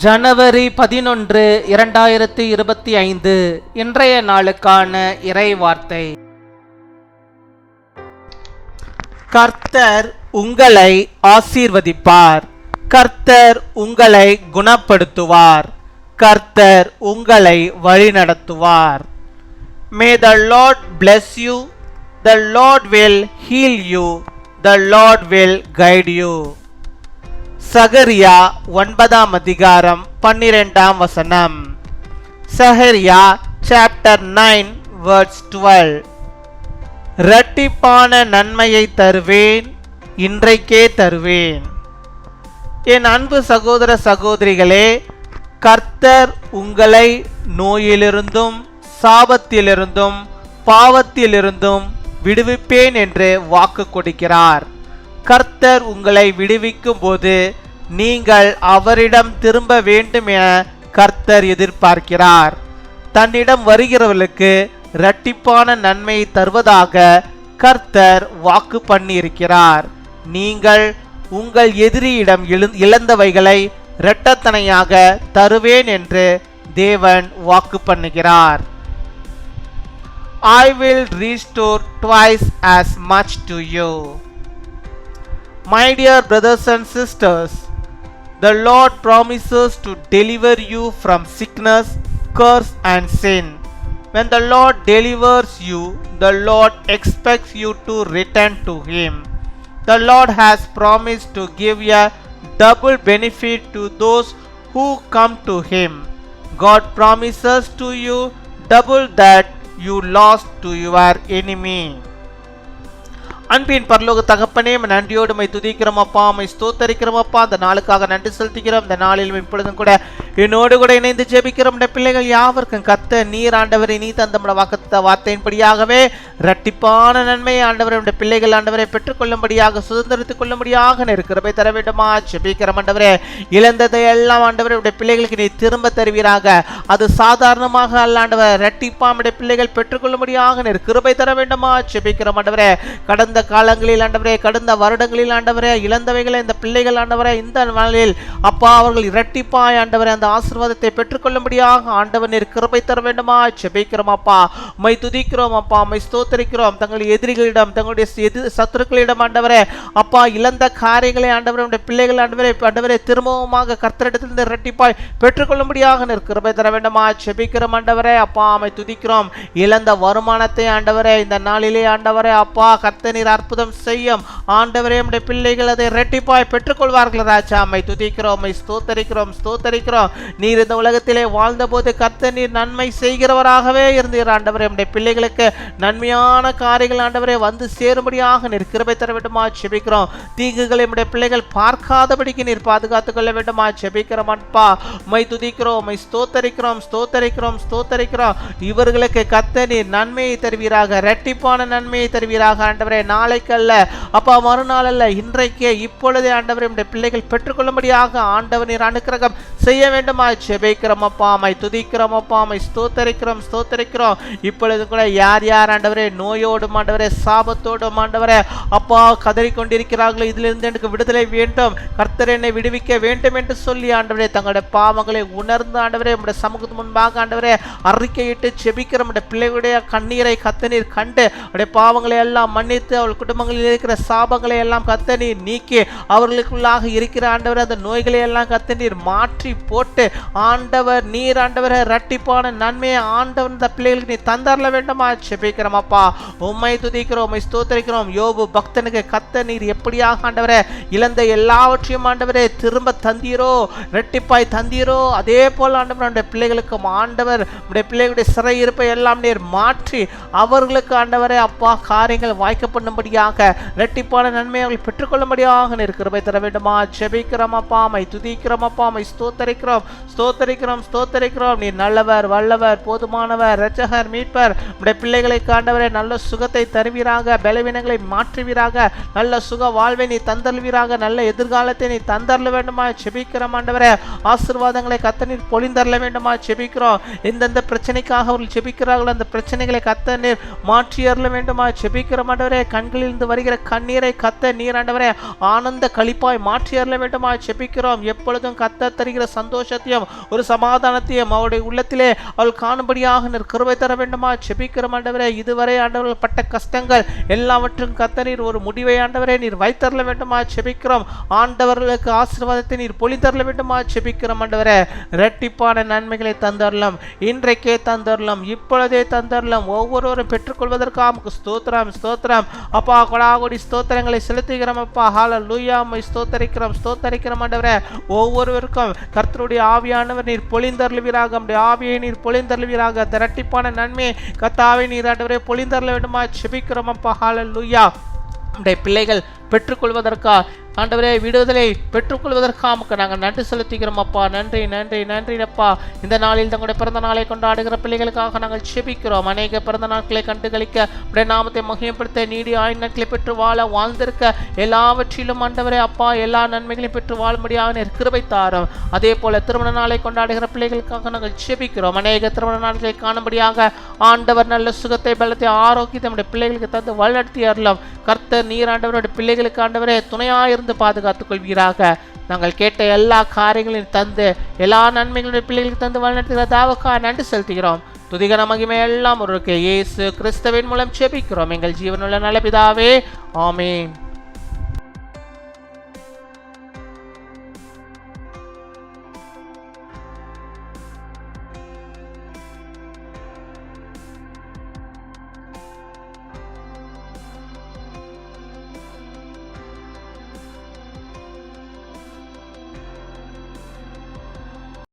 ஜனவரி 11, 2025 இன்றைய நாளுக்கான இறை வார்த்தை. கர்த்தர் உங்களை ஆசீர்வதிப்பார். கர்த்தர் உங்களை குணப்படுத்துவார். கர்த்தர் உங்களை வழிநடத்துவார். May the Lord bless you. The Lord will heal you. The Lord will guide you. சகரியா 9 அதிகாரம் 12 வசனம். சகரியா சாப்டர் 9 verse 12. இரட்டிப்பான நன்மையை தருவேன், இன்றைக்கே தருவேன். என் அன்பு சகோதர சகோதரிகளே, கர்த்தர் உங்களை நோயிலிருந்தும் சாபத்திலிருந்தும் பாவத்திலிருந்தும் விடுவிப்பேன் என்று வாக்கு கொடுக்கிறார். கர்த்தர் உங்களை விடுவிக்கும் போது நீங்கள் அவரிடம் திரும்ப வேண்டும் என கர்த்தர் எதிர்பார்க்கிறார். தன்னிடம் வருகிறவர்களுக்கு இரட்டிப்பான நன்மையை தருவதாக கர்த்தர் வாக்கு பண்ணியிருக்கிறார். நீங்கள் உங்கள் எதிரியிடம் இழந்தவைகளை இரட்டத்தனையாக தருவேன் என்று தேவன் வாக்கு பண்ணுகிறார். I will restore twice as much to you. My dear brothers and sisters, the Lord promises to deliver you from sickness, curse and sin. When the Lord delivers you, the Lord expects you to return to Him. The Lord has promised to give a double benefit to those who come to Him. God promises to you double that you lost to your enemy. அன்பின் பரலோக தகப்பனே, நன்றியோடு my துதிக்கிறோம் அப்பா, my ஸ்தோத்தரிக்கிறோம் அப்பா. அந்த நாளுக்காக நன்றி செலுத்துகிறோம். இந்த நாளில் இப்பொழுதும் கூட என்னோடு கூட இணைந்து ஜெபிக்கிறோம். பிள்ளைகள் யாவருக்கும் கத்த நீர் ஆண்டவரை நீ தந்த வார்த்தையின்படியாகவே இரட்டிப்பான நன்மையை ஆண்டவரை பிள்ளைகள் ஆண்டவரை பெற்றுக்கொள்ளும்படியாக சுதந்திரத்துக் கொள்ளும்படியாக இருக்கிறவை தர வேண்டுமா ஜெபிக்கிறோம். ஆண்டவரே, இழந்ததை எல்லாம் ஆண்டவரை பிள்ளைகளுக்கு நீ திரும்ப தருவீராக. அது சாதாரணமாக அல்ல ஆண்டவர், இரட்டிப்பான பிள்ளைகள் பெற்றுக்கொள்ளும்படியாக கிருபை தர வேண்டுமா ஜெபிக்கிறோம். ஆண்டவரே, கடந்த காலங்களில் ஆண்டவரே, கடந்த வருடங்களில் ஆண்டவரே, இழந்தவைகளை இந்த பிள்ளைகள் ஆண்டவரே இந்த நாளில் அப்பா அவர்கள் இரட்டிப்பாய் ஆண்டவரே அந்த ஆசீர்வாதத்தை பெற்றுக்கொள்ளும்படியாக ஆண்டவர் நீர் கிருபை தர வேண்டுமா ஜெபிக்கிறோம் அப்பா. மை துதிக்கிறோம் அப்பா, மை ஸ்தோத்திரிக்கிறோம். தங்கள் எதிரிகளிடம் தங்களுடைய சத்துருக்களிடம் ஆண்டவரே அப்பா இழந்த காரியங்களை ஆண்டவரே பிள்ளைகள் ஆண்டவரே திரும்பவுமாக கர்த்தரிடத்திலிருந்து இரட்டிப்பாய் பெற்றுக்கொள்ளும்படியாக நீர் கிருபை தர வேண்டுமா ஜெபிக்கிறோம் ஆண்டவரே அப்பா. மை துதிக்கிறோம். இழந்த வருமானத்தை ஆண்டவரே இந்த நாளிலே ஆண்டவரே அப்பா கர்த்தர் நீர் அற்புதம் செய்யும் ஆண்டவரே. நம்முடைய பிள்ளைகள் அதை இரட்டிப்பாய் பெற்றுக்கொள்வார்கள் ராஜா. மை துதிக்கிறோம், மை ஸ்தோத்தரிக்கிறோம். நீர் இந்த உலகத்திலே வாழ்ந்த போது கர்த்தர் நீர் நன்மை செய்கிறவராகவே இருந்தீர் ஆண்டவரே. நம்முடைய பிள்ளைகளுக்கு நன்மையான காரியங்கள் ஆண்டவரே வந்து சேரும்படியாக நீர் கிருபை தர வேண்டுமா ஜெபிக்கிறோம். தீங்குகளை நம்முடைய பிள்ளைகள் பார்க்காதபடிக்கு நீர் பாதுகாத்துக் கொள்ள வேண்டுமா ஜெபிக்கிறோம் அப்பா. மை துதிக்கிறோம், மை ஸ்தோத்தரிக்கிறோம். இவர்களுக்கு கர்த்தர் நீர் நன்மையை தருவீராக, இரட்டிப்பான நன்மையை தருவீராக ஆண்டவரே. நாளைக்கு அல்ல அப்பா, மறுநாள் அல்ல, இன்றைக்கே இப்பொழுதே ஆண்டவரே நம்முடைய பிள்ளைகள் பெற்றுக்கொள்ளும்படியாக ஆண்டவர் நீர் அனுக்கிரகம் செய்ய வேண்டுமா ஜெபிக்கிறோம் அப்பா. மை துதிக்கிறோம் அப்பா, மை ஸ்தோத்தரிக்கிறோம். இப்பொழுது கூட யார் யார் ஆண்டவரே நோயோடும் ஆண்டவரே சாபத்தோடும் ஆண்டவரே அப்பா கதறிக்கொண்டிருக்கிறார்களோ, இதிலிருந்து எனக்கு விடுதலை வேண்டும், கர்த்தர் என்னை விடுவிக்க வேண்டும் என்று சொல்லி ஆண்டவரே தங்களுடைய பாவங்களை உணர்ந்து ஆண்டவரே நம்முடைய சமூகத்து முன்பாக ஆண்டவரே அறிக்கையிட்டு ஜெபிக்கிற நம்முடைய பிள்ளைகளுடைய கண்ணீரை கர்த்தர் கண்டு அவருடைய பாவங்களை எல்லாம் மன்னித்து அவள் குடும்பங்களில் இருக்கிற சாபங்களை எல்லாம் கர்த்தர் நீக்கி அவர்களுக்குள்ளாக இருக்கிற ஆண்டவர் அந்த நோய்களை எல்லாம் கர்த்தர் மாற்றி போட்டு ஆண்டவர் நீர் ஆண்டவரை இரட்டிப்பான நன்மையை ஆண்டவர் இந்த பிள்ளைகளுக்கு நீ தந்தரல வேண்டுமா ஜெபிக்கிறோம் அப்பா. உம்மை துதிக்கிறோம், உம்மை ஸ்தோத்திரிக்கிறோம். யோபு பக்தனுக்கு கர்த்தர் நீர் எப்படியாக ஆண்டவரே இழந்த எல்லாவற்றையும் ஆண்டவரே திரும்ப தந்தீரோ, இரட்டிப்பாய் தந்தீரோ, அதே போல் ஆண்டவர் நம்முடைய பிள்ளைகளுக்கும் ஆண்டவர் நம்முடைய பிள்ளைகளுடைய சிறை இருப்பை எல்லாம் நீர் மாற்றி அவர்களுக்கு ஆண்டவரே அப்பா காரியங்கள் வாய்க்கப்படும்படியாக இரட்டிப்பான நன்மை அவர்கள் பெற்றுக்கொள்ளும்படியாக நீர் கிருபை தர வேண்டுமா ஜெபிக்கிறோம் அப்பா. மை துதிக்கிறோம் அப்பா, மை ஸ்தோத்தரிக்கிறோம். நீர் நல்லவர், வல்லவர், போதுமானவர், இரட்சகர், மீட்பர். நம்முடைய பிள்ளைகளை ஆண்டவரே ஆண்டவரே நல்ல சுகத்தை தருவீராக, பலவீனங்களை மாற்றுவீராக, நல்ல சுக வாழ்வை நீ தந்தருவீராக, நல்ல எதிர்காலத்தை நீ தந்தரல வேண்டுமா செபிக்கிறோம் ஆண்டவரே. ஆசீர்வாதங்களை கத்த நீர் பொழிந்தரல வேண்டுமா செபிக்கிறோம். எந்தெந்த பிரச்சனைக்காக அவர்கள் செபிக்கிறார்கள் அந்த பிரச்சனைகளை கத்த நீர் மாற்றி அருள வேண்டுமா செபிக்கிறோம் ஆண்டவரே. கண்களிலிருந்து வருகிற கண்ணீரை கத்த நீர் ஆண்டவரே ஆனந்த களிப்பாய் மாற்றி அருள வேண்டுமா செபிக்கிறோம். எப்பொழுதும் கத்த தருகிற சந்தோஷத்தையும் ஒரு சமாதானத்தையும் அவருடைய உள்ளத்திலே அவள் காணும்படியாக நீர் கிருபை தர வேண்டுமா செபிக்கிறோம் ஆண்டவரே. இதுவரை ஆண்டவர்கள் பட்ட கஷ்டங்கள் எல்லாவற்றும் கத்த நீர் ஒரு முடிவை ஆண்டவரே நீர் வைத்தரல வேண்டுமா செபிக்கிறோம். ஆண்டவர்களுக்கு ஆசீர்வாதத்தை நீர் பொழிந்தரல வேண்டுமா செபிக்கிறோம் ஆண்டவரே. இரட்டிப்பான நன்மைகளை தந்தரலாம், இன்றைக்கே தந்தரலாம், இப்பொழுதே தந்தரலாம். ஒவ்வொருவரும் பெற்றுக்கொள்வதற்காக ஸ்தோத்திரம் ஸ்தோத்திரம் அப்பா. கொடாகொடி ஸ்தோத்திரங்களை செலுத்துகிறோம் அப்பா. ஹல்லேலூயா, ஸ்தோத்தரிக்கிறோம் ஆண்டவரே. ஒவ்வொருவருக்கும் கர்த்தருடைய ஆவியானவர் நீர் பொழிந்தருளுவீராக, நம்முடைய ஆவியை நீர் பொழிந்தருளுவீராக. இரட்டிப்பான நன்மை கர்த்தாவே நீர் ஆண்டவரே பொழிந்தருள வேண்டுமா செபிக்கிறோம் அப்பா. ஹல்லேலூயா. நம்முடைய பிள்ளைகள் பெற்றுக்கொள்வதற்கா ஆண்டவரே விடுதலை பெற்றுக்கொள்வதற்காக நாங்கள் நன்றி செலுத்துகிறோம் அப்பா. நன்றி நன்றி நன்றி அப்பா. இந்த நாளில் தங்களுடைய பிறந்த நாளை கொண்டாடுகிற பிள்ளைகளுக்காக நாங்கள் செபிக்கிறோம். அநேக பிறந்த நாட்களை கண்டுகளிக்க உடைய நாமத்தை மகிமைப்படுத்த நீடி ஆயுள் நாட்களை பெற்று வாழ வாழ்ந்திருக்க எல்லாவற்றிலும் ஆண்டவரே அப்பா எல்லா நன்மைகளையும் பெற்று வாழும்படியாக கிருபை தாரும். அதே போல திருமண நாளை கொண்டாடுகிற பிள்ளைகளுக்காக நாங்கள் செபிக்கிறோம். அநேக திருமண நாட்களை காணும்படியாக ஆண்டவர் நல்ல சுகத்தை பலத்தை ஆரோக்கியத்தை நம்முடைய பிள்ளைகளுக்கு தந்து வழிநடத்தி அருளும். கர்த்தர் நீர் ஆண்டவருடைய பிள்ளைகளுக்கு ஆண்டவரே துணையாயிருந்து பாதுகாத்துக் கொள்வீராக. நாங்கள் கேட்ட எல்லா காரியங்களையும் தந்து எல்லா நன்மைகளுடைய பிள்ளைகளுக்கு தந்து வழிநடத்துகிறதாவுக்காக நன்றி செலுத்துகிறோம். துதிகன மகிமை எல்லாம் ஒருவருக்கு இயேசு கிறிஸ்துவின் மூலம் செபிக்கிறோம் எங்கள் ஜீவனுள்ள நல்ல பிதாவே, ஆமென்.